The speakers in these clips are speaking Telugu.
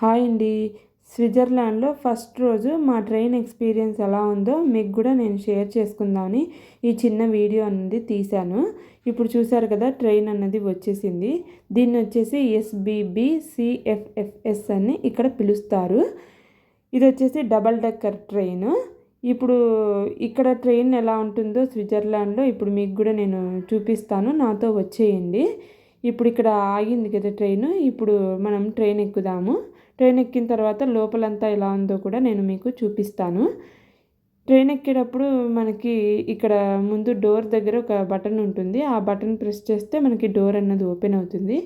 హాయ్ అండి. స్విట్జర్లాండ్లో ఫస్ట్ రోజు మా ట్రైన్ ఎక్స్పీరియన్స్ ఎలా ఉందో మీకు కూడా నేను షేర్ చేసుకుందామని ఈ చిన్న వీడియో అనేది తీశాను. ఇప్పుడు చూసారు కదా, ట్రైన్ అన్నది వచ్చేసింది. దీన్ని వచ్చేసి ఎస్బిబి సిఎఫ్ఎఫ్ఎస్ అని ఇక్కడ పిలుస్తారు. ఇది వచ్చేసి డబల్ డెక్కర్ ట్రైన్. ఇప్పుడు ఇక్కడ ట్రైన్ ఎలా ఉంటుందో స్విట్జర్లాండ్లో ఇప్పుడు మీకు కూడా నేను చూపిస్తాను, నాతో వచ్చేయండి. ఇప్పుడు ఇక్కడ ఆగింది కదా ట్రైన్, ఇప్పుడు మనం ట్రైన్ ఎక్కుదాము. ట్రైన్ ఎక్కిన తర్వాత లోపలంతా ఎలా ఉందో కూడా నేను మీకు చూపిస్తాను. ట్రైన్ ఎక్కేటప్పుడు మనకి ఇక్కడ ముందు డోర్ దగ్గర ఒక బటన్ ఉంటుంది. ఆ బటన్ ప్రెస్ చేస్తే మనకి డోర్ అన్నది ఓపెన్ అవుతుంది.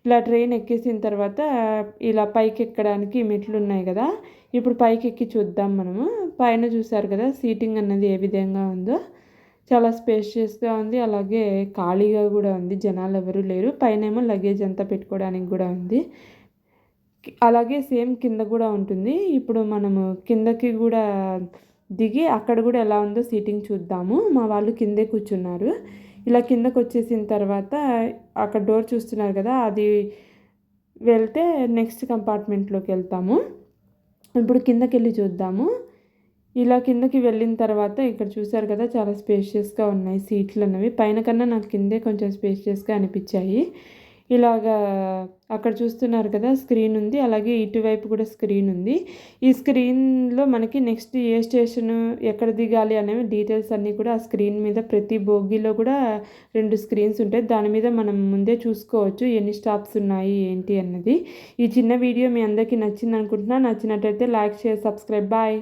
ఇలా ట్రైన్ ఎక్కేసిన తర్వాత ఇలా పైకి ఎక్కడానికి మెట్లు ఉన్నాయి కదా, ఇప్పుడు పైకి ఎక్కి చూద్దాం మనము. పైన చూసారు కదా సీటింగ్ అన్నది ఏ విధంగా ఉందో, చాలా స్పేషియస్గా ఉంది. అలాగే ఖాళీగా కూడా ఉంది, జనాలు ఎవరు లేరు. పైన ఏమో లగేజ్ అంతా పెట్టుకోవడానికి కూడా ఉంది. అలాగే సేమ్ కింద కూడా ఉంటుంది. ఇప్పుడు మనము కిందకి కూడా దిగి అక్కడ కూడా ఎలా ఉందో సీటింగ్ చూద్దాము. మా వాళ్ళు కిందే కూర్చున్నారు. ఇలా కిందకు వచ్చేసిన తర్వాత అక్కడ డోర్ చూస్తున్నారు కదా, అది వెళ్తే నెక్స్ట్ కంపార్ట్మెంట్లోకి వెళ్తాము. ఇప్పుడు కిందకి వెళ్ళి చూద్దాము. ఇలా కిందకి వెళ్ళిన తర్వాత ఇక్కడ చూసారు కదా, చాలా స్పేషియస్గా ఉన్నాయి సీట్లు అన్నవి. పైన కన్నా నాకు కిందే కొంచెం స్పేషియస్గా అనిపించాయి. ఇలాగా అక్కడ చూస్తున్నారు కదా స్క్రీన్ ఉంది, అలాగే ఇటువైపు కూడా స్క్రీన్ ఉంది. ఈ స్క్రీన్లో మనకి నెక్స్ట్ ఏ స్టేషను, ఎక్కడ దిగాలి అనేవి డీటెయిల్స్ అన్నీ కూడా ఆ స్క్రీన్ మీద, ప్రతి బోగీలో కూడా 2 స్క్రీన్స్ ఉంటాయి. దాని మీద మనం ముందే చూసుకోవచ్చు ఎన్ని స్టాప్స్ ఉన్నాయి ఏంటి అన్నది. ఈ చిన్న వీడియో మీ అందరికీ నచ్చింది అనుకుంటున్నా. నచ్చినట్టయితే లైక్, షేర్, సబ్స్క్రైబ్. బాయ్.